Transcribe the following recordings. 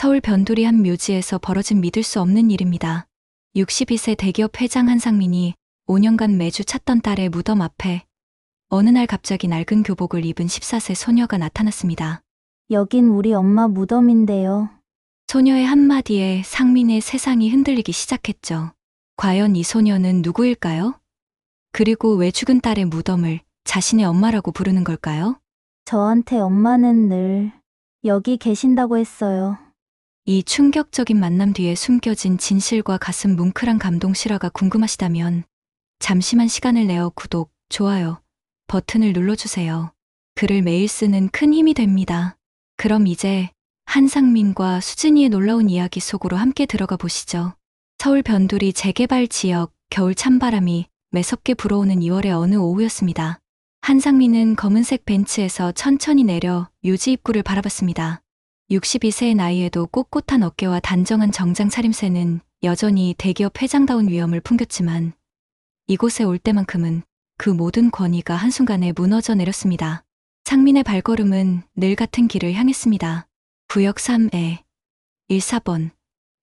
서울 변두리 한 묘지에서 벌어진 믿을 수 없는 일입니다. 62세 대기업 회장 한상민이 5년간 매주 찾던 딸의 무덤 앞에 어느 날 갑자기 낡은 교복을 입은 14세 소녀가 나타났습니다. 여긴 우리 엄마 무덤인데요. 소녀의 한마디에 상민의 세상이 흔들리기 시작했죠. 과연 이 소녀는 누구일까요? 그리고 왜 죽은 딸의 무덤을 자신의 엄마라고 부르는 걸까요? 저한테 엄마는 늘 여기 계신다고 했어요. 이 충격적인 만남 뒤에 숨겨진 진실과 가슴 뭉클한 감동 실화가 궁금하시다면 잠시만 시간을 내어 구독, 좋아요 버튼을 눌러주세요. 글을 매일 쓰는 큰 힘이 됩니다. 그럼 이제 한상민과 수진이의 놀라운 이야기 속으로 함께 들어가 보시죠. 서울 변두리 재개발 지역, 겨울 찬바람이 매섭게 불어오는 2월의 어느 오후였습니다. 한상민은 검은색 벤츠에서 천천히 내려 묘지 입구를 바라봤습니다. 62세의 나이에도 꼿꼿한 어깨와 단정한 정장 차림새는 여전히 대기업 회장다운 위엄을 풍겼지만 이곳에 올 때만큼은 그 모든 권위가 한순간에 무너져 내렸습니다. 상민의 발걸음은 늘 같은 길을 향했습니다. 구역 3에 14번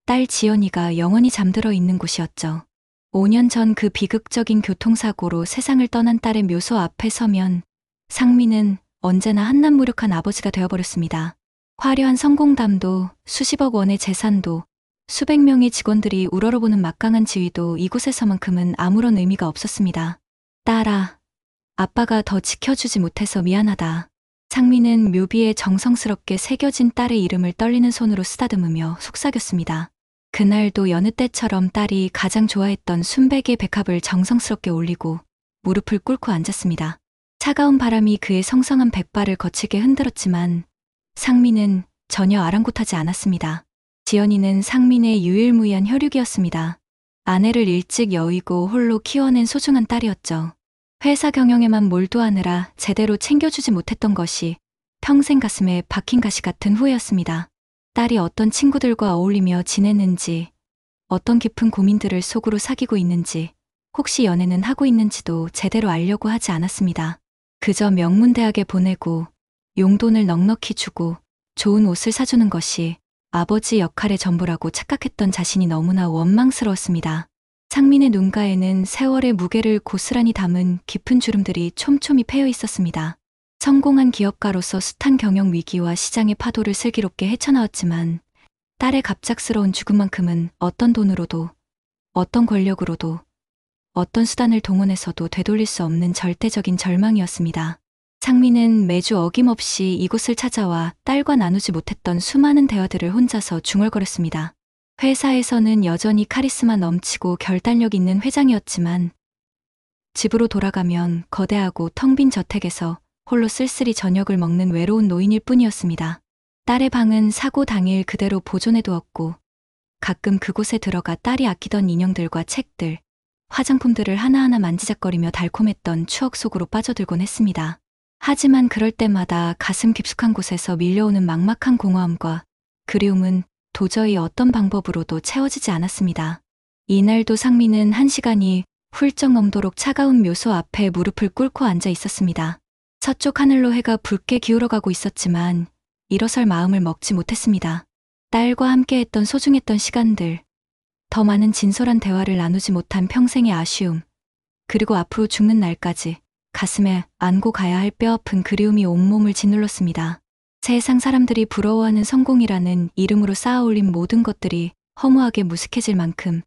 딸 지연이가 영원히 잠들어 있는 곳이었죠. 5년 전 그 비극적인 교통사고로 세상을 떠난 딸의 묘소 앞에 서면 상민은 언제나 한낱무력한 아버지가 되어버렸습니다. 화려한 성공담도 수십억 원의 재산도 수백 명의 직원들이 우러러보는 막강한 지위도 이곳에서만큼은 아무런 의미가 없었습니다. 딸아, 아빠가 더 지켜주지 못해서 미안하다. 상민은 묘비에 정성스럽게 새겨진 딸의 이름을 떨리는 손으로 쓰다듬으며 속삭였습니다. 그날도 여느 때처럼 딸이 가장 좋아했던 순백의 백합을 정성스럽게 올리고 무릎을 꿇고 앉았습니다. 차가운 바람이 그의 성성한 백발을 거칠게 흔들었지만 상민은 전혀 아랑곳하지 않았습니다. 지연이는 상민의 유일무이한 혈육이었습니다. 아내를 일찍 여의고 홀로 키워낸 소중한 딸이었죠. 회사 경영에만 몰두하느라 제대로 챙겨주지 못했던 것이 평생 가슴에 박힌 가시 같은 후회였습니다. 딸이 어떤 친구들과 어울리며 지냈는지, 어떤 깊은 고민들을 속으로 사귀고 있는지, 혹시 연애는 하고 있는지도 제대로 알려고 하지 않았습니다. 그저 명문대학에 보내고 용돈을 넉넉히 주고 좋은 옷을 사주는 것이 아버지 역할의 전부라고 착각했던 자신이 너무나 원망스러웠습니다. 상민의 눈가에는 세월의 무게를 고스란히 담은 깊은 주름들이 촘촘히 패여 있었습니다. 성공한 기업가로서 숱한 경영 위기와 시장의 파도를 슬기롭게 헤쳐나왔지만 딸의 갑작스러운 죽음만큼은 어떤 돈으로도, 어떤 권력으로도, 어떤 수단을 동원해서도 되돌릴 수 없는 절대적인 절망이었습니다. 상민은 매주 어김없이 이곳을 찾아와 딸과 나누지 못했던 수많은 대화들을 혼자서 중얼거렸습니다. 회사에서는 여전히 카리스마 넘치고 결단력 있는 회장이었지만 집으로 돌아가면 거대하고 텅 빈 저택에서 홀로 쓸쓸히 저녁을 먹는 외로운 노인일 뿐이었습니다. 딸의 방은 사고 당일 그대로 보존해두었고 가끔 그곳에 들어가 딸이 아끼던 인형들과 책들, 화장품들을 하나하나 만지작거리며 달콤했던 추억 속으로 빠져들곤 했습니다. 하지만 그럴 때마다 가슴 깊숙한 곳에서 밀려오는 막막한 공허함과 그리움은 도저히 어떤 방법으로도 채워지지 않았습니다. 이날도 상민은 1시간이 훌쩍 넘도록 차가운 묘소 앞에 무릎을 꿇고 앉아 있었습니다. 서쪽 하늘로 해가 붉게 기울어가고 있었지만 일어설 마음을 먹지 못했습니다. 딸과 함께했던 소중했던 시간들, 더 많은 진솔한 대화를 나누지 못한 평생의 아쉬움, 그리고 앞으로 죽는 날까지 가슴에 안고 가야 할 뼈아픈 그리움이 온몸을 짓눌렀습니다. 세상 사람들이 부러워하는 성공이라는 이름으로 쌓아올린 모든 것들이 허무하게 무식해질 만큼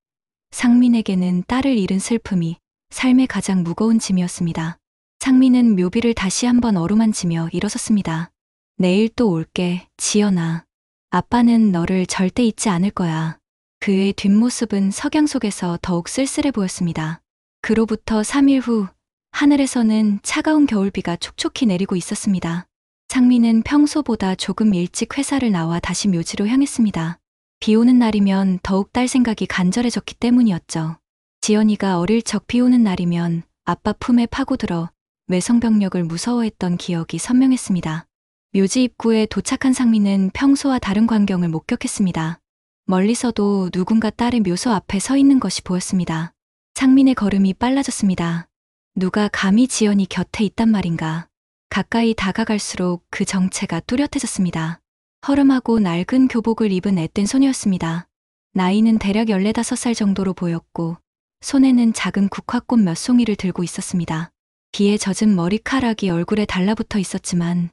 상민에게는 딸을 잃은 슬픔이 삶의 가장 무거운 짐이었습니다. 상민은 묘비를 다시 한번 어루만지며 일어섰습니다. 내일 또 올게, 지연아. 아빠는 너를 절대 잊지 않을 거야. 그의 뒷모습은 석양 속에서 더욱 쓸쓸해 보였습니다. 그로부터 3일 후 하늘에서는 차가운 겨울비가 촉촉히 내리고 있었습니다. 상민은 평소보다 조금 일찍 회사를 나와 다시 묘지로 향했습니다. 비 오는 날이면 더욱 딸 생각이 간절해졌기 때문이었죠. 지연이가 어릴 적 비 오는 날이면 아빠 품에 파고들어 외성병력을 무서워했던 기억이 선명했습니다. 묘지 입구에 도착한 상민은 평소와 다른 광경을 목격했습니다. 멀리서도 누군가 딸의 묘소 앞에 서 있는 것이 보였습니다. 상민의 걸음이 빨라졌습니다. 누가 감히 지연이 곁에 있단 말인가. 가까이 다가갈수록 그 정체가 뚜렷해졌습니다. 허름하고 낡은 교복을 입은 앳된 소녀였습니다. 나이는 대략 15살 정도로 보였고 손에는 작은 국화꽃 몇 송이를 들고 있었습니다. 비에 젖은 머리카락이 얼굴에 달라붙어 있었지만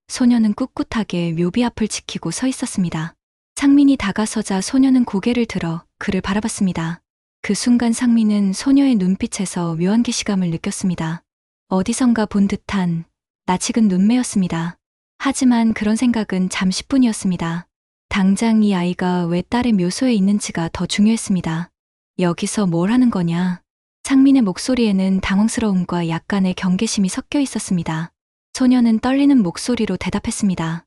소녀는 꿋꿋하게 묘비 앞을 지키고 서 있었습니다. 상민이 다가서자 소녀는 고개를 들어 그를 바라봤습니다. 그 순간 상민은 소녀의 눈빛에서 묘한 기시감을 느꼈습니다. 어디선가 본 듯한 낯익은 눈매였습니다. 하지만 그런 생각은 잠시뿐이었습니다. 당장 이 아이가 왜 딸의 묘소에 있는지가 더 중요했습니다. 여기서 뭘 하는 거냐? 상민의 목소리에는 당황스러움과 약간의 경계심이 섞여 있었습니다. 소녀는 떨리는 목소리로 대답했습니다.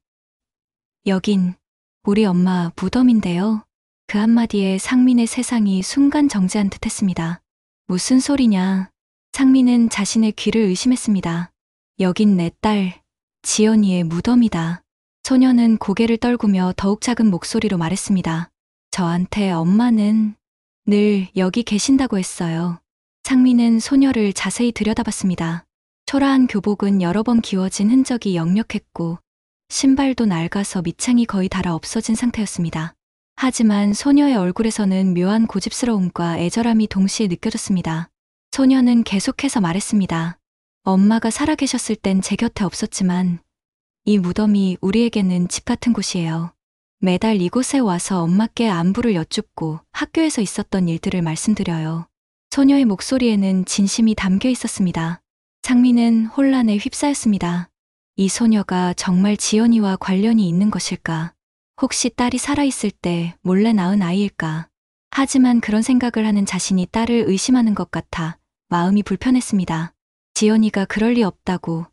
여긴 우리 엄마 무덤인데요. 그 한마디에 상민의 세상이 순간 정지한 듯 했습니다. 무슨 소리냐? 상민은 자신의 귀를 의심했습니다. 여긴 내 딸, 지연이의 무덤이다. 소녀는 고개를 떨구며 더욱 작은 목소리로 말했습니다. 저한테 엄마는 늘 여기 계신다고 했어요. 상민은 소녀를 자세히 들여다봤습니다. 초라한 교복은 여러 번 기워진 흔적이 역력했고 신발도 낡아서 밑창이 거의 닳아 없어진 상태였습니다. 하지만 소녀의 얼굴에서는 묘한 고집스러움과 애절함이 동시에 느껴졌습니다. 소녀는 계속해서 말했습니다. 엄마가 살아계셨을 땐 제 곁에 없었지만 이 무덤이 우리에게는 집 같은 곳이에요. 매달 이곳에 와서 엄마께 안부를 여쭙고 학교에서 있었던 일들을 말씀드려요. 소녀의 목소리에는 진심이 담겨 있었습니다. 상민은 혼란에 휩싸였습니다. 이 소녀가 정말 지연이와 관련이 있는 것일까? 혹시 딸이 살아있을 때 몰래 낳은 아이일까? 하지만 그런 생각을 하는 자신이 딸을 의심하는 것 같아 마음이 불편했습니다. 지연이가 그럴 리 없다고,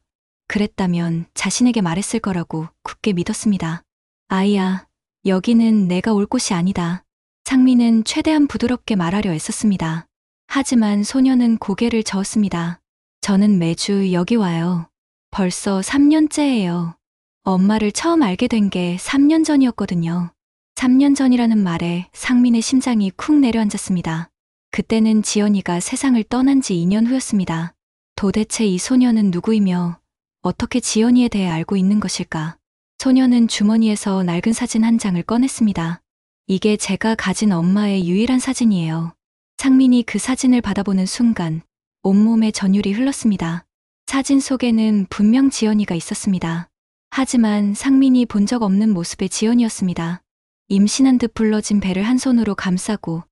그랬다면 자신에게 말했을 거라고 굳게 믿었습니다. 아이야, 여기는 내가 올 곳이 아니다. 상민은 최대한 부드럽게 말하려 애썼습니다. 하지만 소녀는 고개를 저었습니다. 저는 매주 여기 와요. 벌써 3년째예요. 엄마를 처음 알게 된 게 3년 전이었거든요. 3년 전이라는 말에 상민의 심장이 쿵 내려앉았습니다. 그때는 지연이가 세상을 떠난 지 2년 후였습니다. 도대체 이 소녀는 누구이며 어떻게 지연이에 대해 알고 있는 것일까? 소녀는 주머니에서 낡은 사진 한 장을 꺼냈습니다. 이게 제가 가진 엄마의 유일한 사진이에요. 상민이 그 사진을 받아보는 순간 온몸에 전율이 흘렀습니다. 사진 속에는 분명 지연이가 있었습니다. 하지만 상민이 본 적 없는 모습의 지연이었습니다. 임신한 듯 불러진 배를 한 손으로 감싸고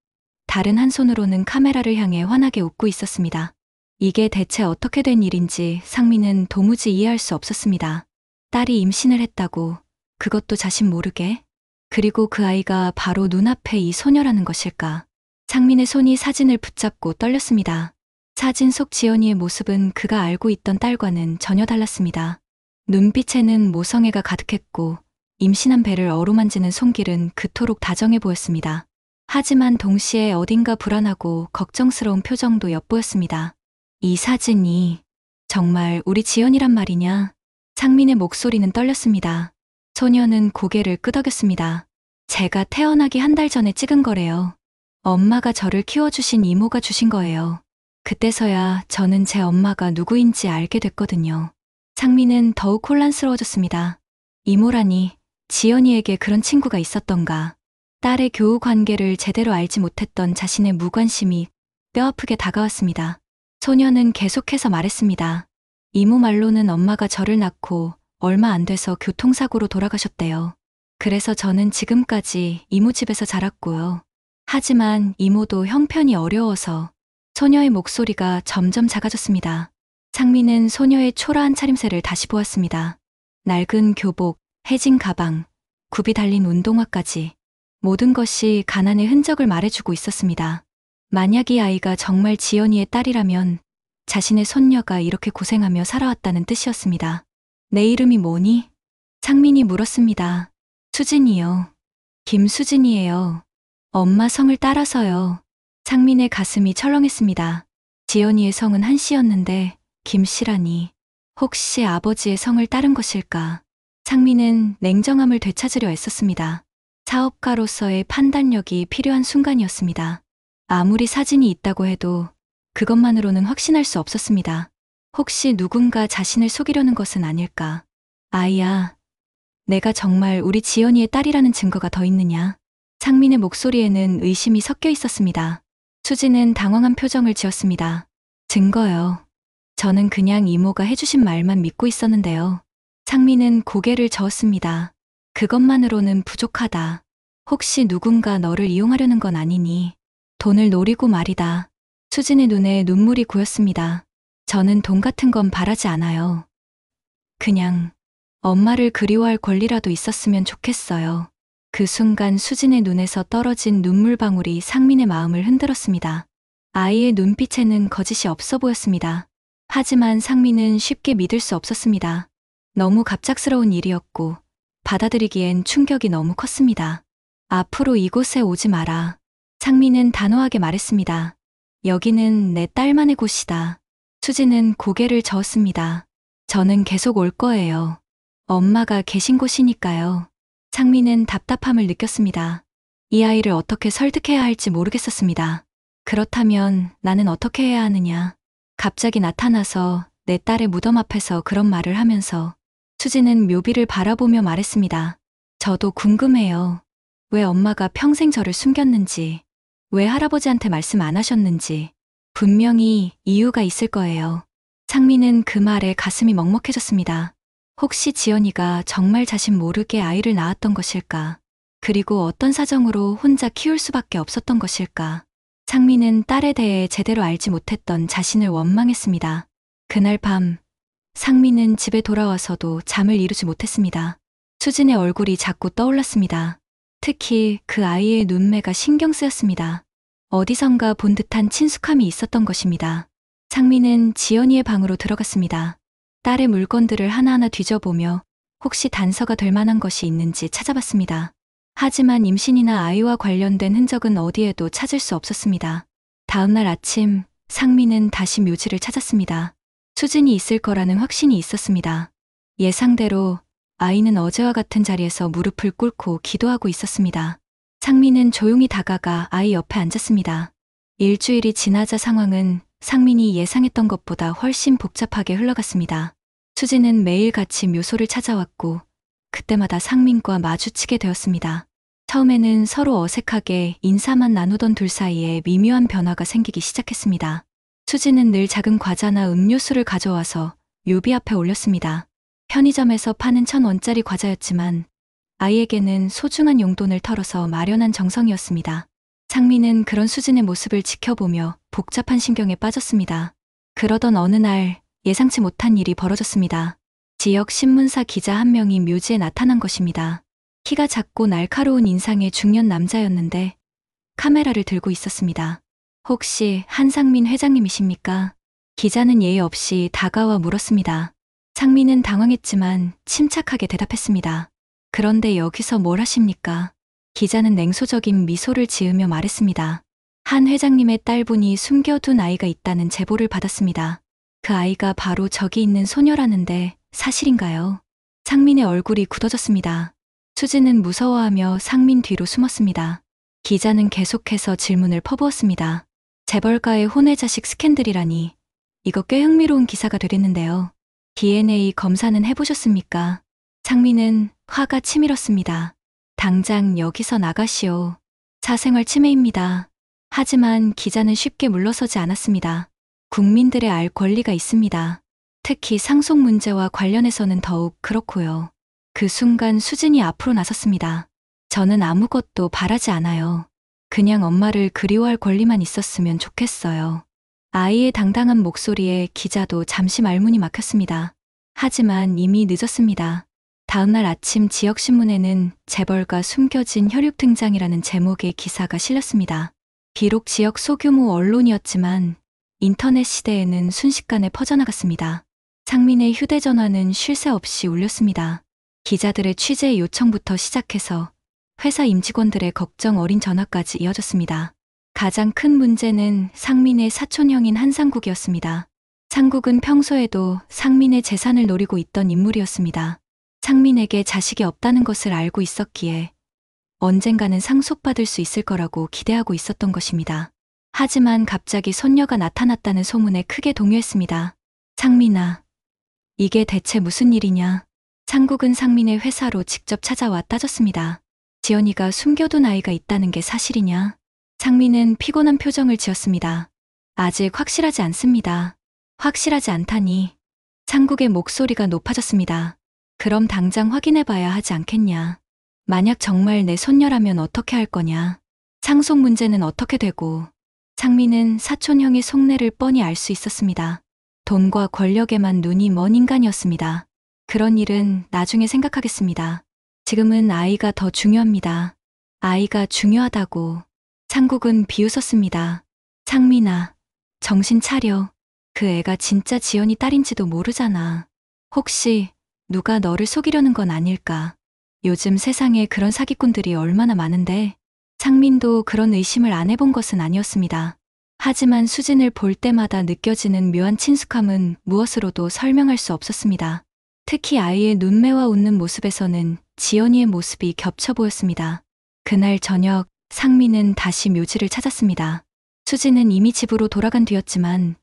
다른 한 손으로는 카메라를 향해 환하게 웃고 있었습니다. 이게 대체 어떻게 된 일인지 상민은 도무지 이해할 수 없었습니다. 딸이 임신을 했다고, 그것도 자신 모르게? 그리고 그 아이가 바로 눈앞에 이 소녀라는 것일까? 상민의 손이 사진을 붙잡고 떨렸습니다. 사진 속 지연이의 모습은 그가 알고 있던 딸과는 전혀 달랐습니다. 눈빛에는 모성애가 가득했고 임신한 배를 어루만지는 손길은 그토록 다정해 보였습니다. 하지만 동시에 어딘가 불안하고 걱정스러운 표정도 엿보였습니다. 이 사진이 정말 우리 지연이란 말이냐? 상민의 목소리는 떨렸습니다. 소녀는 고개를 끄덕였습니다. 제가 태어나기 한 달 전에 찍은 거래요. 엄마가 저를 키워주신 이모가 주신 거예요. 그때서야 저는 제 엄마가 누구인지 알게 됐거든요. 상민은 더욱 혼란스러워졌습니다. 이모라니, 지연이에게 그런 친구가 있었던가. 딸의 교우 관계를 제대로 알지 못했던 자신의 무관심이 뼈아프게 다가왔습니다. 소녀는 계속해서 말했습니다. 이모 말로는 엄마가 저를 낳고 얼마 안 돼서 교통사고로 돌아가셨대요. 그래서 저는 지금까지 이모 집에서 자랐고요. 하지만 이모도 형편이 어려워서. 소녀의 목소리가 점점 작아졌습니다. 상민은 소녀의 초라한 차림새를 다시 보았습니다. 낡은 교복, 해진 가방, 굽이 달린 운동화까지 모든 것이 가난의 흔적을 말해주고 있었습니다. 만약 이 아이가 정말 지연이의 딸이라면 자신의 손녀가 이렇게 고생하며 살아왔다는 뜻이었습니다. 내 이름이 뭐니? 상민이 물었습니다. 수진이요. 김수진이에요. 엄마 성을 따라서요. 상민의 가슴이 철렁했습니다. 지연이의 성은 한씨였는데 김씨라니. 혹시 아버지의 성을 따른 것일까? 상민은 냉정함을 되찾으려 애썼습니다. 사업가로서의 판단력이 필요한 순간이었습니다. 아무리 사진이 있다고 해도 그것만으로는 확신할 수 없었습니다. 혹시 누군가 자신을 속이려는 것은 아닐까? 아이야, 내가 정말 우리 지연이의 딸이라는 증거가 더 있느냐? 상민의 목소리에는 의심이 섞여 있었습니다. 수지는 당황한 표정을 지었습니다. 증거요. 저는 그냥 이모가 해주신 말만 믿고 있었는데요. 상민은 고개를 저었습니다. 그것만으로는 부족하다. 혹시 누군가 너를 이용하려는 건 아니니? 돈을 노리고 말이다. 수진의 눈에 눈물이 고였습니다. 저는 돈 같은 건 바라지 않아요. 그냥 엄마를 그리워할 권리라도 있었으면 좋겠어요. 그 순간 수진의 눈에서 떨어진 눈물방울이 상민의 마음을 흔들었습니다. 아이의 눈빛에는 거짓이 없어 보였습니다. 하지만 상민은 쉽게 믿을 수 없었습니다. 너무 갑작스러운 일이었고 받아들이기엔 충격이 너무 컸습니다. 앞으로 이곳에 오지 마라. 상민은 단호하게 말했습니다. 여기는 내 딸만의 곳이다. 수지는 고개를 저었습니다. 저는 계속 올 거예요. 엄마가 계신 곳이니까요. 상민은 답답함을 느꼈습니다. 이 아이를 어떻게 설득해야 할지 모르겠었습니다. 그렇다면 나는 어떻게 해야 하느냐. 갑자기 나타나서 내 딸의 무덤 앞에서 그런 말을 하면서 수지는 묘비를 바라보며 말했습니다. 저도 궁금해요. 왜 엄마가 평생 저를 숨겼는지, 왜 할아버지한테 말씀 안 하셨는지 분명히 이유가 있을 거예요. 상민은 그 말에 가슴이 먹먹해졌습니다. 혹시 지연이가 정말 자신 모르게 아이를 낳았던 것일까? 그리고 어떤 사정으로 혼자 키울 수밖에 없었던 것일까? 상민은 딸에 대해 제대로 알지 못했던 자신을 원망했습니다. 그날 밤, 상민은 집에 돌아와서도 잠을 이루지 못했습니다. 수진의 얼굴이 자꾸 떠올랐습니다. 특히 그 아이의 눈매가 신경 쓰였습니다. 어디선가 본 듯한 친숙함이 있었던 것입니다. 상민은 지연이의 방으로 들어갔습니다. 딸의 물건들을 하나하나 뒤져보며 혹시 단서가 될 만한 것이 있는지 찾아봤습니다. 하지만 임신이나 아이와 관련된 흔적은 어디에도 찾을 수 없었습니다. 다음날 아침, 상민은 다시 묘지를 찾았습니다. 수진이 있을 거라는 확신이 있었습니다. 예상대로 아이는 어제와 같은 자리에서 무릎을 꿇고 기도하고 있었습니다. 상민은 조용히 다가가 아이 옆에 앉았습니다. 일주일이 지나자 상황은 상민이 예상했던 것보다 훨씬 복잡하게 흘러갔습니다. 수지는 매일같이 묘소를 찾아왔고 그때마다 상민과 마주치게 되었습니다. 처음에는 서로 어색하게 인사만 나누던 둘 사이에 미묘한 변화가 생기기 시작했습니다. 수지는 늘 작은 과자나 음료수를 가져와서 묘비 앞에 올렸습니다. 편의점에서 파는 1,000원짜리 과자였지만 아이에게는 소중한 용돈을 털어서 마련한 정성이었습니다. 상민은 그런 수진의 모습을 지켜보며 복잡한 신경에 빠졌습니다. 그러던 어느 날 예상치 못한 일이 벌어졌습니다. 지역 신문사 기자 한 명이 묘지에 나타난 것입니다. 키가 작고 날카로운 인상의 중년 남자였는데 카메라를 들고 있었습니다. 혹시 한상민 회장님이십니까? 기자는 예의 없이 다가와 물었습니다. 상민은 당황했지만 침착하게 대답했습니다. 그런데 여기서 뭘 하십니까? 기자는 냉소적인 미소를 지으며 말했습니다. 한 회장님의 딸분이 숨겨둔 아이가 있다는 제보를 받았습니다. 그 아이가 바로 저기 있는 소녀라는데 사실인가요? 상민의 얼굴이 굳어졌습니다. 수지는 무서워하며 상민 뒤로 숨었습니다. 기자는 계속해서 질문을 퍼부었습니다. 재벌가의 혼외자식 스캔들이라니 이거 꽤 흥미로운 기사가 되겠는데요. DNA 검사는 해보셨습니까? 상민은 화가 치밀었습니다. 당장 여기서 나가시오. 사생활 침해입니다. 하지만 기자는 쉽게 물러서지 않았습니다. 국민들의 알 권리가 있습니다. 특히 상속 문제와 관련해서는 더욱 그렇고요. 그 순간 수진이 앞으로 나섰습니다. 저는 아무것도 바라지 않아요. 그냥 엄마를 그리워할 권리만 있었으면 좋겠어요. 아이의 당당한 목소리에 기자도 잠시 말문이 막혔습니다. 하지만 이미 늦었습니다. 다음날 아침 지역신문에는 재벌가 숨겨진 혈육 등장이라는 제목의 기사가 실렸습니다. 비록 지역 소규모 언론이었지만 인터넷 시대에는 순식간에 퍼져나갔습니다. 상민의 휴대전화는 쉴 새 없이 울렸습니다. 기자들의 취재 요청부터 시작해서 회사 임직원들의 걱정 어린 전화까지 이어졌습니다. 가장 큰 문제는 상민의 사촌형인 한상국이었습니다. 상국은 평소에도 상민의 재산을 노리고 있던 인물이었습니다. 상민에게 자식이 없다는 것을 알고 있었기에 언젠가는 상속받을 수 있을 거라고 기대하고 있었던 것입니다. 하지만 갑자기 손녀가 나타났다는 소문에 크게 동요했습니다. 상민아, 이게 대체 무슨 일이냐? 상국은 상민의 회사로 직접 찾아와 따졌습니다. 지연이가 숨겨둔 아이가 있다는 게 사실이냐? 상민은 피곤한 표정을 지었습니다. 아직 확실하지 않습니다. 확실하지 않다니. 상국의 목소리가 높아졌습니다. 그럼 당장 확인해봐야 하지 않겠냐? 만약 정말 내 손녀라면 어떻게 할 거냐? 상속 문제는 어떻게 되고? 상민은 사촌형의 속내를 뻔히 알 수 있었습니다. 돈과 권력에만 눈이 먼 인간이었습니다. 그런 일은 나중에 생각하겠습니다. 지금은 아이가 더 중요합니다. 아이가 중요하다고. 상국은 비웃었습니다. 상민아, 정신 차려. 그 애가 진짜 지연이 딸인지도 모르잖아. 혹시 누가 너를 속이려는 건 아닐까? 요즘 세상에 그런 사기꾼들이 얼마나 많은데. 상민도 그런 의심을 안 해본 것은 아니었습니다. 하지만 수진을 볼 때마다 느껴지는 묘한 친숙함은 무엇으로도 설명할 수 없었습니다. 특히 아이의 눈매와 웃는 모습에서는 지연이의 모습이 겹쳐 보였습니다. 그날 저녁 상민은 다시 묘지를 찾았습니다. 수진은 이미 집으로 돌아간 뒤였지만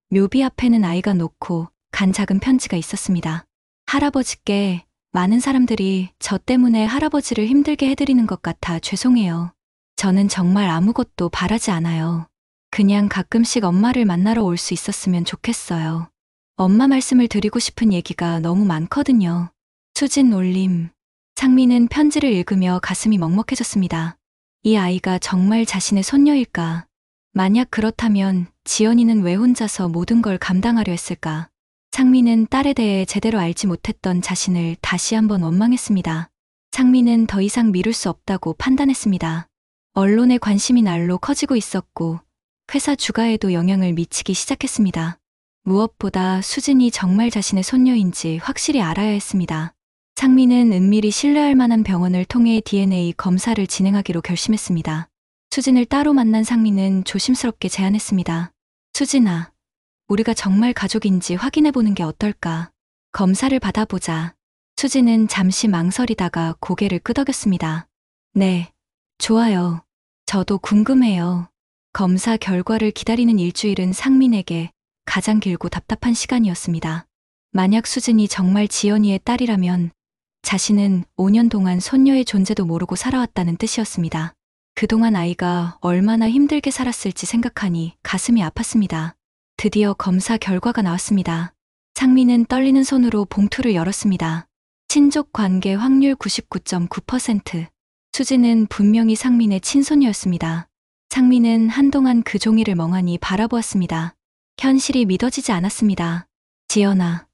묘비 앞에는 아이가 놓고 간 작은 편지가 있었습니다. 할아버지께 많은 사람들이 저 때문에 할아버지를 힘들게 해드리는 것 같아 죄송해요. 저는 정말 아무것도 바라지 않아요. 그냥 가끔씩 엄마를 만나러 올 수 있었으면 좋겠어요. 엄마 말씀을 드리고 싶은 얘기가 너무 많거든요. 수진 올림. 상민은 편지를 읽으며 가슴이 먹먹해졌습니다. 이 아이가 정말 자신의 손녀일까? 만약 그렇다면 지연이는 왜 혼자서 모든 걸 감당하려 했을까? 상민은 딸에 대해 제대로 알지 못했던 자신을 다시 한번 원망했습니다. 상민은 더 이상 미룰 수 없다고 판단했습니다. 언론의 관심이 날로 커지고 있었고 회사 주가에도 영향을 미치기 시작했습니다. 무엇보다 수진이 정말 자신의 손녀인지 확실히 알아야 했습니다. 상민은 은밀히 신뢰할 만한 병원을 통해 DNA 검사를 진행하기로 결심했습니다. 수진을 따로 만난 상민은 조심스럽게 제안했습니다. 수진아, 우리가 정말 가족인지 확인해보는 게 어떨까? 검사를 받아보자. 수진은 잠시 망설이다가 고개를 끄덕였습니다. 네, 좋아요. 저도 궁금해요. 검사 결과를 기다리는 일주일은 상민에게 가장 길고 답답한 시간이었습니다. 만약 수진이 정말 지연이의 딸이라면 자신은 5년 동안 손녀의 존재도 모르고 살아왔다는 뜻이었습니다. 그동안 아이가 얼마나 힘들게 살았을지 생각하니 가슴이 아팠습니다. 드디어 검사 결과가 나왔습니다. 상민은 떨리는 손으로 봉투를 열었습니다. 친족 관계 확률 99.9%. 수진은 분명히 상민의 친손이었습니다. 상민은 한동안 그 종이를 멍하니 바라보았습니다. 현실이 믿어지지 않았습니다. 지연아,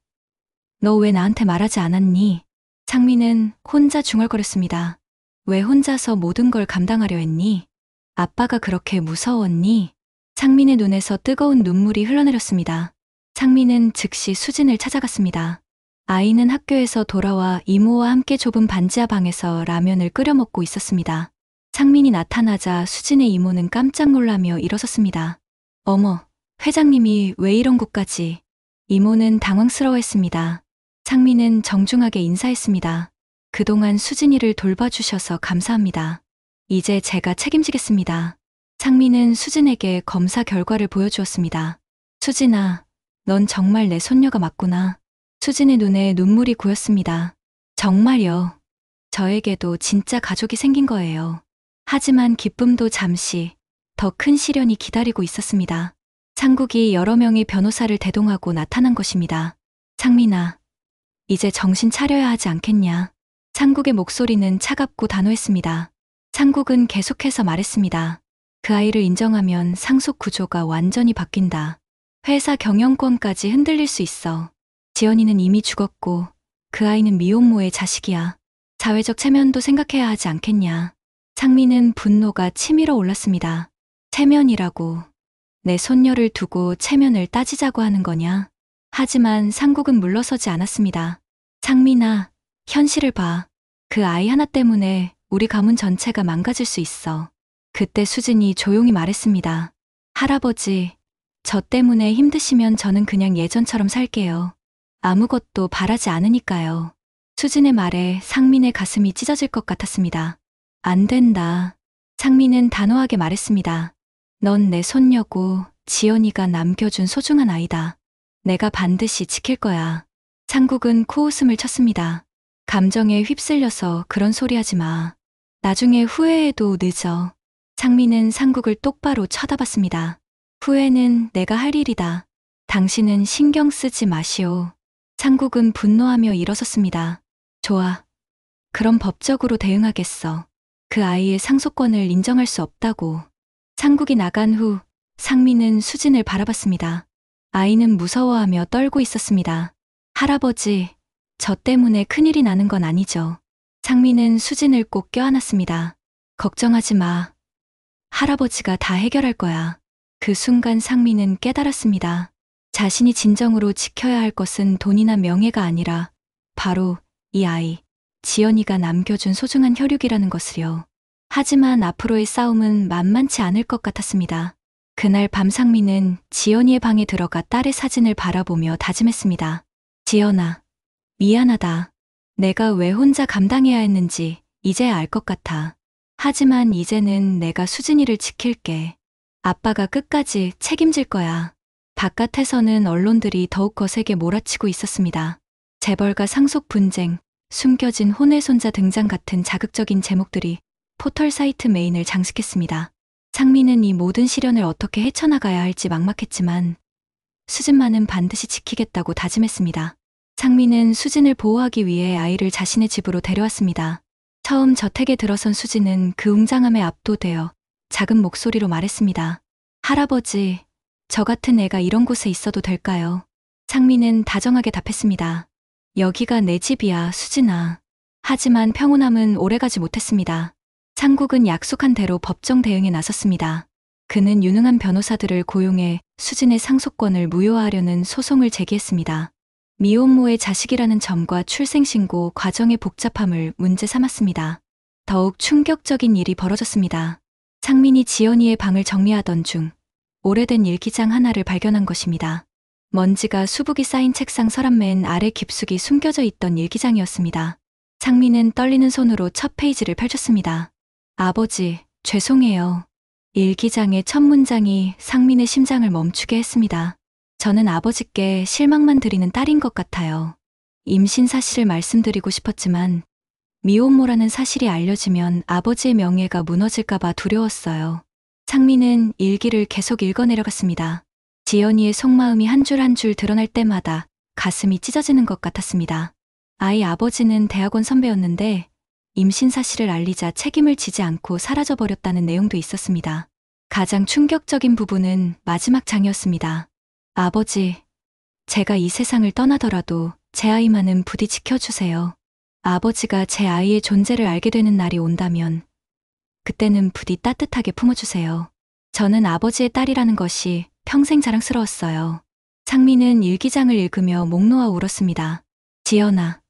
너 왜 나한테 말하지 않았니? 상민은 혼자 중얼거렸습니다. 왜 혼자서 모든 걸 감당하려 했니? 아빠가 그렇게 무서웠니? 상민의 눈에서 뜨거운 눈물이 흘러내렸습니다. 상민은 즉시 수진을 찾아갔습니다. 아이는 학교에서 돌아와 이모와 함께 좁은 반지하 방에서 라면을 끓여 먹고 있었습니다. 상민이 나타나자 수진의 이모는 깜짝 놀라며 일어섰습니다. 어머, 회장님이 왜 이런 곳까지? 이모는 당황스러워했습니다. 상민은 정중하게 인사했습니다. 그동안 수진이를 돌봐주셔서 감사합니다. 이제 제가 책임지겠습니다. 상민은 수진에게 검사 결과를 보여주었습니다. 수진아, 넌 정말 내 손녀가 맞구나. 수진의 눈에 눈물이 고였습니다. 정말요. 저에게도 진짜 가족이 생긴 거예요. 하지만 기쁨도 잠시 더 큰 시련이 기다리고 있었습니다. 상국이 여러 명의 변호사를 대동하고 나타난 것입니다. 상민아, 이제 정신 차려야 하지 않겠냐. 상국의 목소리는 차갑고 단호했습니다. 상국은 계속해서 말했습니다. 그 아이를 인정하면 상속 구조가 완전히 바뀐다. 회사 경영권까지 흔들릴 수 있어. 지연이는 이미 죽었고 그 아이는 미혼모의 자식이야. 사회적 체면도 생각해야 하지 않겠냐. 상민은 분노가 치밀어 올랐습니다. 체면이라고. 내 손녀를 두고 체면을 따지자고 하는 거냐. 하지만 상국은 물러서지 않았습니다. 상민아, 현실을 봐. 그 아이 하나 때문에 우리 가문 전체가 망가질 수 있어. 그때 수진이 조용히 말했습니다. 할아버지, 저 때문에 힘드시면 저는 그냥 예전처럼 살게요. 아무것도 바라지 않으니까요. 수진의 말에 상민의 가슴이 찢어질 것 같았습니다. 안 된다. 상민은 단호하게 말했습니다. 넌 내 손녀고 지연이가 남겨준 소중한 아이다. 내가 반드시 지킬 거야. 상국은 코웃음을 쳤습니다. 감정에 휩쓸려서 그런 소리 하지 마. 나중에 후회해도 늦어. 상민은 상국을 똑바로 쳐다봤습니다. 후회는 내가 할 일이다. 당신은 신경 쓰지 마시오. 상국은 분노하며 일어섰습니다. 좋아. 그럼 법적으로 대응하겠어. 그 아이의 상속권을 인정할 수 없다고. 상국이 나간 후 상민은 수진을 바라봤습니다. 아이는 무서워하며 떨고 있었습니다. 할아버지, 저 때문에 큰일이 나는 건 아니죠. 상민은 수진을 꼭 껴안았습니다. 걱정하지 마. 할아버지가 다 해결할 거야. 그 순간 상민은 깨달았습니다. 자신이 진정으로 지켜야 할 것은 돈이나 명예가 아니라 바로 이 아이, 지연이가 남겨준 소중한 혈육이라는 것을요. 하지만 앞으로의 싸움은 만만치 않을 것 같았습니다. 그날 밤 상민은 지연이의 방에 들어가 딸의 사진을 바라보며 다짐했습니다. 지연아, 미안하다. 내가 왜 혼자 감당해야 했는지 이제야 알 것 같아. 하지만 이제는 내가 수진이를 지킬게. 아빠가 끝까지 책임질 거야. 바깥에서는 언론들이 더욱 거세게 몰아치고 있었습니다. 재벌과 상속 분쟁, 숨겨진 혼외손자 등장 같은 자극적인 제목들이 포털 사이트 메인을 장식했습니다. 상민은 이 모든 시련을 어떻게 헤쳐나가야 할지 막막했지만 수진만은 반드시 지키겠다고 다짐했습니다. 상민은 수진을 보호하기 위해 아이를 자신의 집으로 데려왔습니다. 처음 저택에 들어선 수진은 그 웅장함에 압도되어 작은 목소리로 말했습니다. 할아버지, 저 같은 애가 이런 곳에 있어도 될까요? 상민은 다정하게 답했습니다. 여기가 내 집이야, 수진아. 하지만 평온함은 오래가지 못했습니다. 상국은 약속한 대로 법정 대응에 나섰습니다. 그는 유능한 변호사들을 고용해 수진의 상속권을 무효화하려는 소송을 제기했습니다. 미혼모의 자식이라는 점과 출생신고 과정의 복잡함을 문제 삼았습니다. 더욱 충격적인 일이 벌어졌습니다. 상민이 지연이의 방을 정리하던 중 오래된 일기장 하나를 발견한 것입니다. 먼지가 수북이 쌓인 책상 서랍 맨 아래 깊숙이 숨겨져 있던 일기장이었습니다. 상민은 떨리는 손으로 첫 페이지를 펼쳤습니다. 아버지, 죄송해요. 일기장의 첫 문장이 상민의 심장을 멈추게 했습니다. 저는 아버지께 실망만 드리는 딸인 것 같아요. 임신 사실을 말씀드리고 싶었지만 미혼모라는 사실이 알려지면 아버지의 명예가 무너질까봐 두려웠어요. 상민은 일기를 계속 읽어내려갔습니다. 지연이의 속마음이 한 줄 한 줄 드러날 때마다 가슴이 찢어지는 것 같았습니다. 아이 아버지는 대학원 선배였는데 임신 사실을 알리자 책임을 지지 않고 사라져버렸다는 내용도 있었습니다. 가장 충격적인 부분은 마지막 장이었습니다. 아버지, 제가 이 세상을 떠나더라도 제 아이만은 부디 지켜주세요. 아버지가 제 아이의 존재를 알게 되는 날이 온다면 그때는 부디 따뜻하게 품어주세요. 저는 아버지의 딸이라는 것이 평생 자랑스러웠어요. 상민은 일기장을 읽으며 목 놓아 울었습니다. 지연아,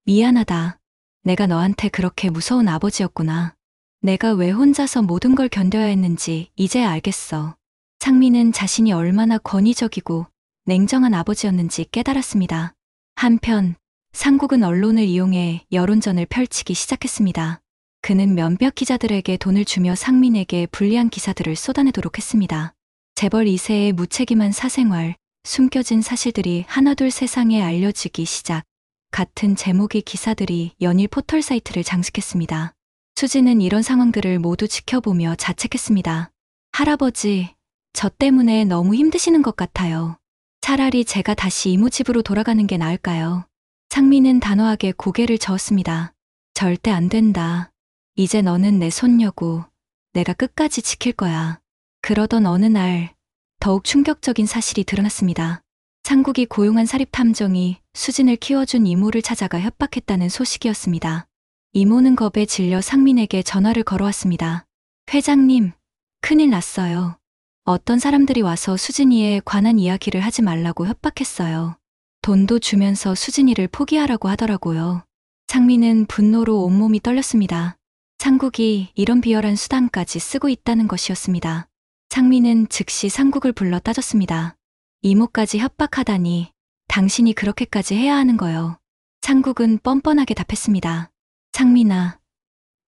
미안하다. 내가 너한테 그렇게 무서운 아버지였구나. 내가 왜 혼자서 모든 걸 견뎌야 했는지 이제야 알겠어. 상민은 자신이 얼마나 권위적이고 냉정한 아버지였는지 깨달았습니다. 한편 상국은 언론을 이용해 여론전을 펼치기 시작했습니다. 그는 몇몇 기자들에게 돈을 주며 상민에게 불리한 기사들을 쏟아내도록 했습니다. 재벌 2세의 무책임한 사생활, 숨겨진 사실들이 하나둘 세상에 알려지기 시작. 같은 제목의 기사들이 연일 포털 사이트를 장식했습니다. 수지는 이런 상황들을 모두 지켜보며 자책했습니다. 할아버지, 저 때문에 너무 힘드시는 것 같아요. 차라리 제가 다시 이모 집으로 돌아가는 게 나을까요? 상민은 단호하게 고개를 저었습니다. 절대 안 된다. 이제 너는 내 손녀고 내가 끝까지 지킬 거야. 그러던 어느 날 더욱 충격적인 사실이 드러났습니다. 상국이 고용한 사립탐정이 수진을 키워준 이모를 찾아가 협박했다는 소식이었습니다. 이모는 겁에 질려 상민에게 전화를 걸어왔습니다. 회장님, 큰일 났어요. 어떤 사람들이 와서 수진이에 관한 이야기를 하지 말라고 협박했어요. 돈도 주면서 수진이를 포기하라고 하더라고요. 상민은 분노로 온몸이 떨렸습니다. 상국이 이런 비열한 수단까지 쓰고 있다는 것이었습니다. 상민은 즉시 상국을 불러 따졌습니다. 이모까지 협박하다니 당신이 그렇게까지 해야 하는 거요. 상국은 뻔뻔하게 답했습니다. 상민아,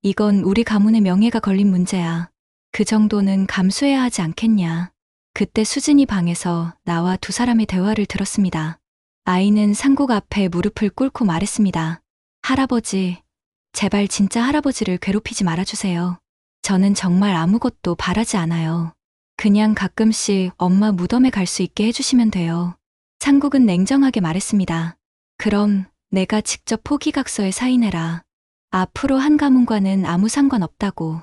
이건 우리 가문의 명예가 걸린 문제야. 그 정도는 감수해야 하지 않겠냐. 그때 수진이 방에서 나와 두 사람의 대화를 들었습니다. 아이는 상국 앞에 무릎을 꿇고 말했습니다. 할아버지, 제발 진짜 할아버지를 괴롭히지 말아주세요. 저는 정말 아무것도 바라지 않아요. 그냥 가끔씩 엄마 무덤에 갈 수 있게 해주시면 돼요. 상국은 냉정하게 말했습니다. 그럼 내가 직접 포기각서에 사인해라. 앞으로 한 가문과는 아무 상관없다고.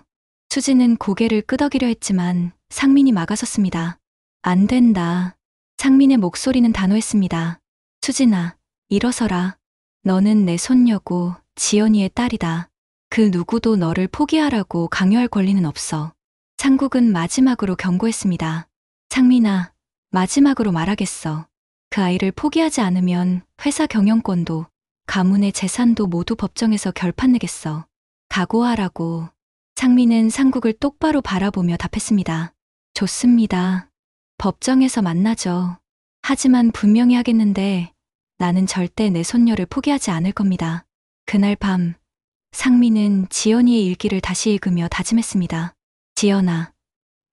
수지는 고개를 끄덕이려 했지만 상민이 막아섰습니다. 안 된다. 상민의 목소리는 단호했습니다. 수진아, 일어서라. 너는 내 손녀고 지연이의 딸이다. 그 누구도 너를 포기하라고 강요할 권리는 없어. 상국은 마지막으로 경고했습니다. 상민아, 마지막으로 말하겠어. 그 아이를 포기하지 않으면 회사 경영권도 가문의 재산도 모두 법정에서 결판내겠어. 각오하라고. 상민은 상국을 똑바로 바라보며 답했습니다. 좋습니다. 법정에서 만나죠. 하지만 분명히 하겠는데 나는 절대 내 손녀를 포기하지 않을 겁니다. 그날 밤 상민은 지연이의 일기를 다시 읽으며 다짐했습니다. 지연아,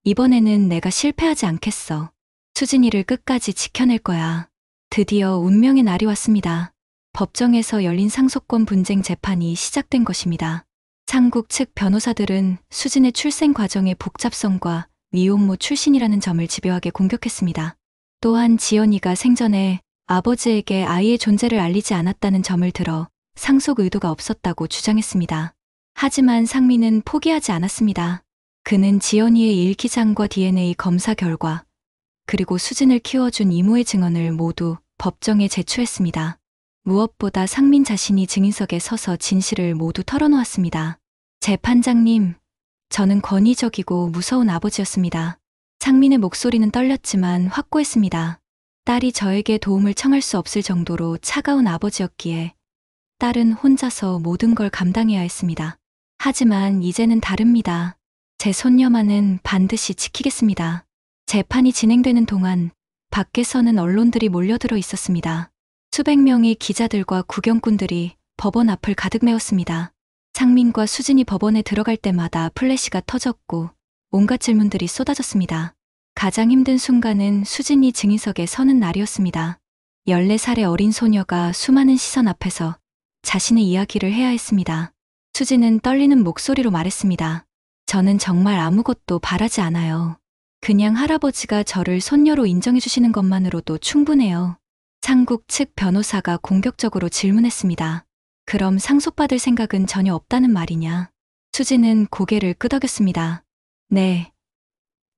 이번에는 내가 실패하지 않겠어. 수진이를 끝까지 지켜낼 거야. 드디어 운명의 날이 왔습니다. 법정에서 열린 상속권 분쟁 재판이 시작된 것입니다. 상국 측 변호사들은 수진의 출생 과정의 복잡성과 미혼모 출신이라는 점을 집요하게 공격했습니다. 또한 지연이가 생전에 아버지에게 아이의 존재를 알리지 않았다는 점을 들어 상속 의도가 없었다고 주장했습니다. 하지만 상민은 포기하지 않았습니다. 그는 지연이의 일기장과 DNA 검사 결과, 그리고 수진을 키워준 이모의 증언을 모두 법정에 제출했습니다. 무엇보다 상민 자신이 증인석에 서서 진실을 모두 털어놓았습니다. 재판장님, 저는 권위적이고 무서운 아버지였습니다. 상민의 목소리는 떨렸지만 확고했습니다. 딸이 저에게 도움을 청할 수 없을 정도로 차가운 아버지였기에 딸은 혼자서 모든 걸 감당해야 했습니다. 하지만 이제는 다릅니다. 제 손녀만은 반드시 지키겠습니다. 재판이 진행되는 동안 밖에서는 언론들이 몰려들어 있었습니다. 수백 명의 기자들과 구경꾼들이 법원 앞을 가득 메웠습니다. 상민과 수진이 법원에 들어갈 때마다 플래시가 터졌고 온갖 질문들이 쏟아졌습니다. 가장 힘든 순간은 수진이 증인석에 서는 날이었습니다. 14살의 어린 소녀가 수많은 시선 앞에서 자신의 이야기를 해야 했습니다. 수진은 떨리는 목소리로 말했습니다. 저는 정말 아무것도 바라지 않아요. 그냥 할아버지가 저를 손녀로 인정해 주시는 것만으로도 충분해요. 상국 측 변호사가 공격적으로 질문했습니다. 그럼 상속받을 생각은 전혀 없다는 말이냐? 수진은 고개를 끄덕였습니다. 네.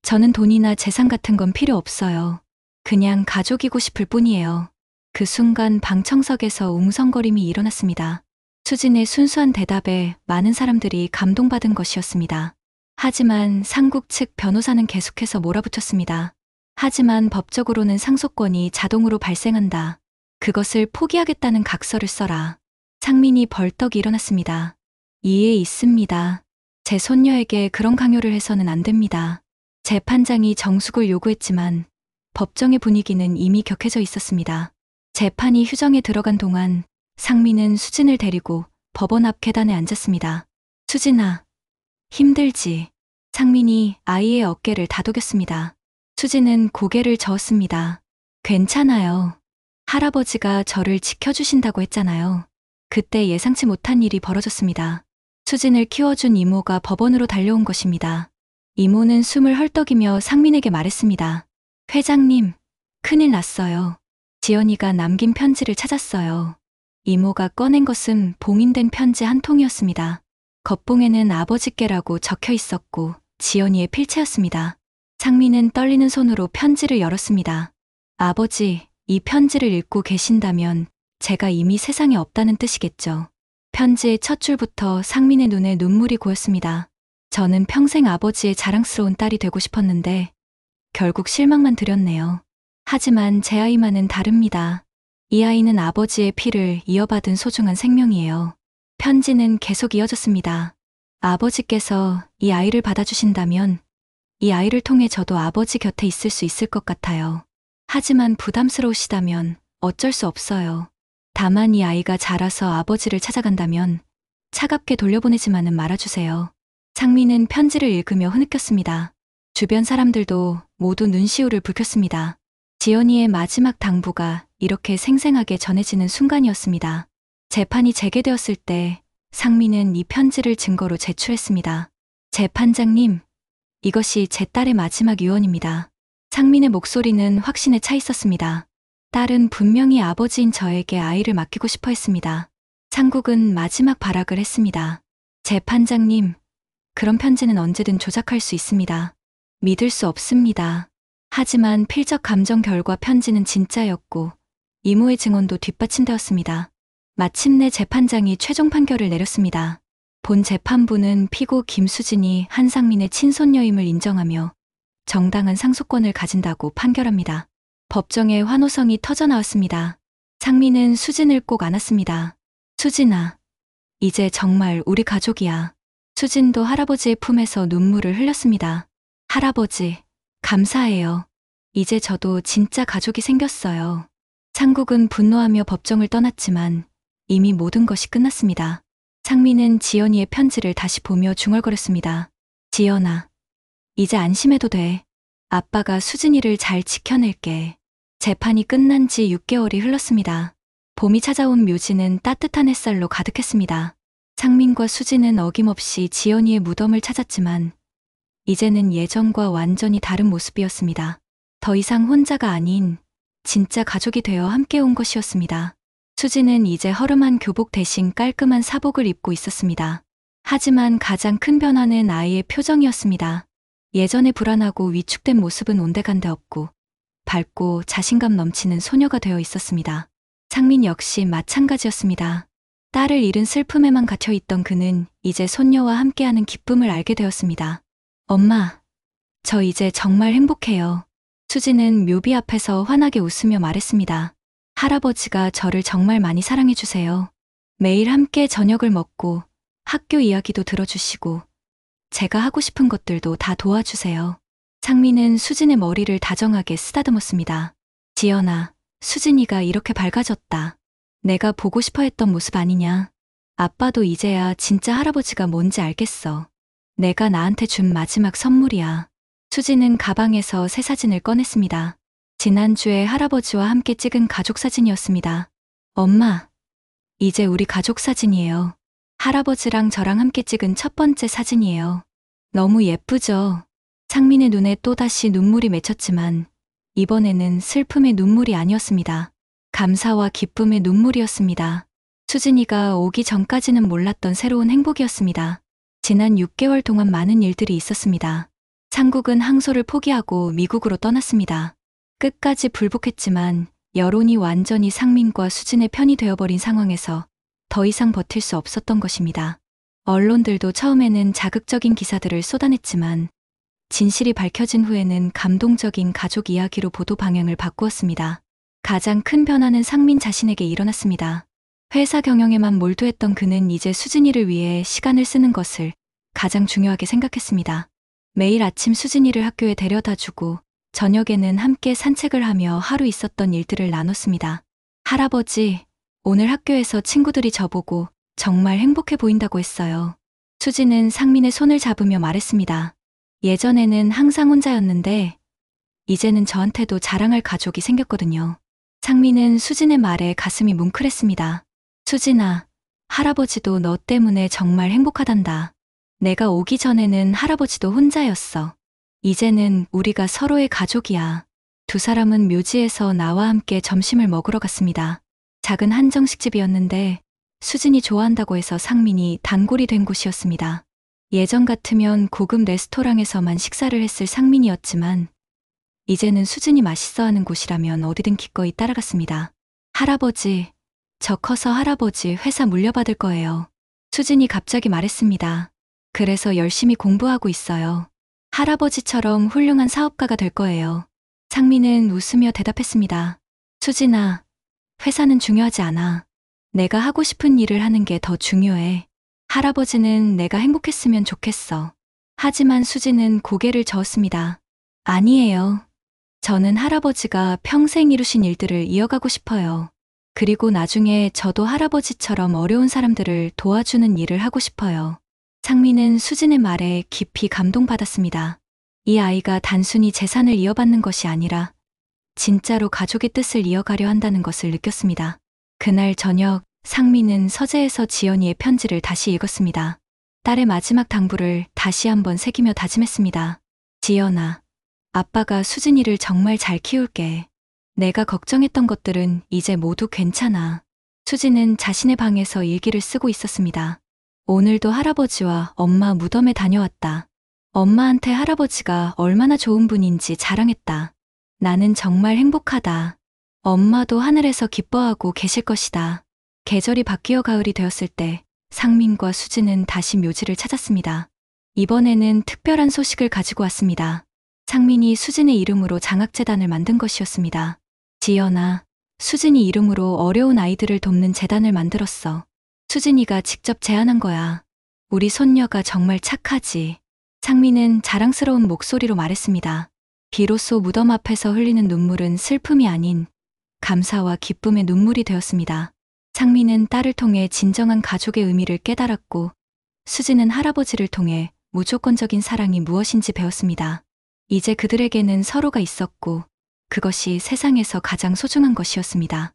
저는 돈이나 재산 같은 건 필요 없어요. 그냥 가족이고 싶을 뿐이에요. 그 순간 방청석에서 웅성거림이 일어났습니다. 수진의 순수한 대답에 많은 사람들이 감동받은 것이었습니다. 하지만 상국 측 변호사는 계속해서 몰아붙였습니다. 하지만 법적으로는 상속권이 자동으로 발생한다. 그것을 포기하겠다는 각서를 써라. 상민이 벌떡 일어났습니다. 이해 있습니다. 제 손녀에게 그런 강요를 해서는 안 됩니다. 재판장이 정숙을 요구했지만 법정의 분위기는 이미 격해져 있었습니다. 재판이 휴정에 들어간 동안 상민은 수진을 데리고 법원 앞 계단에 앉았습니다. 수진아, 힘들지? 상민이 아이의 어깨를 다독였습니다. 수진은 고개를 저었습니다. 괜찮아요. 할아버지가 저를 지켜주신다고 했잖아요. 그때 예상치 못한 일이 벌어졌습니다. 수진을 키워준 이모가 법원으로 달려온 것입니다. 이모는 숨을 헐떡이며 상민에게 말했습니다. 회장님, 큰일 났어요. 지연이가 남긴 편지를 찾았어요. 이모가 꺼낸 것은 봉인된 편지 한 통이었습니다. 겉봉에는 아버지께라고 적혀 있었고 지연이의 필체였습니다. 상민은 떨리는 손으로 편지를 열었습니다. 아버지, 이 편지를 읽고 계신다면 제가 이미 세상에 없다는 뜻이겠죠. 편지의 첫 줄부터 상민의 눈에 눈물이 고였습니다. 저는 평생 아버지의 자랑스러운 딸이 되고 싶었는데 결국 실망만 드렸네요. 하지만 제 아이만은 다릅니다. 이 아이는 아버지의 피를 이어받은 소중한 생명이에요. 편지는 계속 이어졌습니다. 아버지께서 이 아이를 받아주신다면 이 아이를 통해 저도 아버지 곁에 있을 수 있을 것 같아요. 하지만 부담스러우시다면 어쩔 수 없어요. 다만 이 아이가 자라서 아버지를 찾아간다면 차갑게 돌려보내지만은 말아주세요. 상민은 편지를 읽으며 흐느꼈습니다. 주변 사람들도 모두 눈시울을 붉혔습니다. 지연이의 마지막 당부가 이렇게 생생하게 전해지는 순간이었습니다. 재판이 재개되었을 때 상민은 이 편지를 증거로 제출했습니다. 재판장님, 이것이 제 딸의 마지막 유언입니다. 상민의 목소리는 확신에 차 있었습니다. 딸은 분명히 아버지인 저에게 아이를 맡기고 싶어 했습니다. 상국은 마지막 발악을 했습니다. 재판장님, 그런 편지는 언제든 조작할 수 있습니다. 믿을 수 없습니다. 하지만 필적 감정 결과 편지는 진짜였고 이모의 증언도 뒷받침되었습니다. 마침내 재판장이 최종 판결을 내렸습니다. 본 재판부는 피고 김수진이 한상민의 친손녀임을 인정하며 정당한 상속권을 가진다고 판결합니다. 법정에 환호성이 터져나왔습니다. 상민은 수진을 꼭 안았습니다. 수진아, 이제 정말 우리 가족이야. 수진도 할아버지의 품에서 눈물을 흘렸습니다. 할아버지, 감사해요. 이제 저도 진짜 가족이 생겼어요. 상국은 분노하며 법정을 떠났지만 이미 모든 것이 끝났습니다. 상민은 지연이의 편지를 다시 보며 중얼거렸습니다. 지연아, 이제 안심해도 돼. 아빠가 수진이를 잘 지켜낼게. 재판이 끝난 지 6개월이 흘렀습니다. 봄이 찾아온 묘지는 따뜻한 햇살로 가득했습니다. 상민과 수진은 어김없이 지연이의 무덤을 찾았지만 이제는 예전과 완전히 다른 모습이었습니다. 더 이상 혼자가 아닌 진짜 가족이 되어 함께 온 것이었습니다. 수진은 이제 허름한 교복 대신 깔끔한 사복을 입고 있었습니다. 하지만 가장 큰 변화는 아이의 표정이었습니다. 예전에 불안하고 위축된 모습은 온데간데 없고 밝고 자신감 넘치는 소녀가 되어 있었습니다. 상민 역시 마찬가지였습니다. 딸을 잃은 슬픔에만 갇혀있던 그는 이제 손녀와 함께하는 기쁨을 알게 되었습니다. 엄마, 저 이제 정말 행복해요. 수진은 묘비 앞에서 환하게 웃으며 말했습니다. 할아버지가 저를 정말 많이 사랑해주세요. 매일 함께 저녁을 먹고 학교 이야기도 들어주시고 제가 하고 싶은 것들도 다 도와주세요. 상민은 수진의 머리를 다정하게 쓰다듬었습니다. 지연아, 수진이가 이렇게 밝아졌다. 내가 보고 싶어 했던 모습 아니냐. 아빠도 이제야 진짜 할아버지가 뭔지 알겠어. 내가 나한테 준 마지막 선물이야. 수진은 가방에서 새 사진을 꺼냈습니다. 지난주에 할아버지와 함께 찍은 가족 사진이었습니다. 엄마, 이제 우리 가족 사진이에요. 할아버지랑 저랑 함께 찍은 첫 번째 사진이에요. 너무 예쁘죠? 상민의 눈에 또다시 눈물이 맺혔지만 이번에는 슬픔의 눈물이 아니었습니다. 감사와 기쁨의 눈물이었습니다. 수진이가 오기 전까지는 몰랐던 새로운 행복이었습니다. 지난 6개월 동안 많은 일들이 있었습니다. 상국은 항소를 포기하고 미국으로 떠났습니다. 끝까지 불복했지만 여론이 완전히 상민과 수진의 편이 되어버린 상황에서 더 이상 버틸 수 없었던 것입니다. 언론들도 처음에는 자극적인 기사들을 쏟아냈지만 진실이 밝혀진 후에는 감동적인 가족 이야기로 보도 방향을 바꾸었습니다. 가장 큰 변화는 상민 자신에게 일어났습니다. 회사 경영에만 몰두했던 그는 이제 수진이를 위해 시간을 쓰는 것을 가장 중요하게 생각했습니다. 매일 아침 수진이를 학교에 데려다주고 저녁에는 함께 산책을 하며 하루 있었던 일들을 나눴습니다. 할아버지, 오늘 학교에서 친구들이 저보고 정말 행복해 보인다고 했어요. 수진은 상민의 손을 잡으며 말했습니다. 예전에는 항상 혼자였는데 이제는 저한테도 자랑할 가족이 생겼거든요. 상민은 수진의 말에 가슴이 뭉클했습니다. 수진아, 할아버지도 너 때문에 정말 행복하단다. 내가 오기 전에는 할아버지도 혼자였어. 이제는 우리가 서로의 가족이야. 두 사람은 묘지에서 나와 함께 점심을 먹으러 갔습니다. 작은 한정식집이었는데 수진이 좋아한다고 해서 상민이 단골이 된 곳이었습니다. 예전 같으면 고급 레스토랑에서만 식사를 했을 상민이었지만 이제는 수진이 맛있어하는 곳이라면 어디든 기꺼이 따라갔습니다. 할아버지, 저 커서 할아버지 회사 물려받을 거예요. 수진이 갑자기 말했습니다. 그래서 열심히 공부하고 있어요. 할아버지처럼 훌륭한 사업가가 될 거예요. 상민은 웃으며 대답했습니다. 수진아, 회사는 중요하지 않아. 내가 하고 싶은 일을 하는 게 더 중요해. 할아버지는 내가 행복했으면 좋겠어. 하지만 수진은 고개를 저었습니다. 아니에요. 저는 할아버지가 평생 이루신 일들을 이어가고 싶어요. 그리고 나중에 저도 할아버지처럼 어려운 사람들을 도와주는 일을 하고 싶어요. 상민은 수진의 말에 깊이 감동받았습니다. 이 아이가 단순히 재산을 이어받는 것이 아니라 진짜로 가족의 뜻을 이어가려 한다는 것을 느꼈습니다. 그날 저녁 상민은 서재에서 지연이의 편지를 다시 읽었습니다. 딸의 마지막 당부를 다시 한번 새기며 다짐했습니다. 지연아, 아빠가 수진이를 정말 잘 키울게. 내가 걱정했던 것들은 이제 모두 괜찮아. 수진은 자신의 방에서 일기를 쓰고 있었습니다. 오늘도 할아버지와 엄마 무덤에 다녀왔다. 엄마한테 할아버지가 얼마나 좋은 분인지 자랑했다. 나는 정말 행복하다. 엄마도 하늘에서 기뻐하고 계실 것이다. 계절이 바뀌어 가을이 되었을 때 상민과 수진은 다시 묘지를 찾았습니다. 이번에는 특별한 소식을 가지고 왔습니다. 상민이 수진의 이름으로 장학재단을 만든 것이었습니다. 지연아, 수진이 이름으로 어려운 아이들을 돕는 재단을 만들었어. 수진이가 직접 제안한 거야. 우리 손녀가 정말 착하지. 상민은 자랑스러운 목소리로 말했습니다. 비로소 무덤 앞에서 흘리는 눈물은 슬픔이 아닌 감사와 기쁨의 눈물이 되었습니다. 상민은 딸을 통해 진정한 가족의 의미를 깨달았고, 수진은 할아버지를 통해 무조건적인 사랑이 무엇인지 배웠습니다. 이제 그들에게는 서로가 있었고, 그것이 세상에서 가장 소중한 것이었습니다.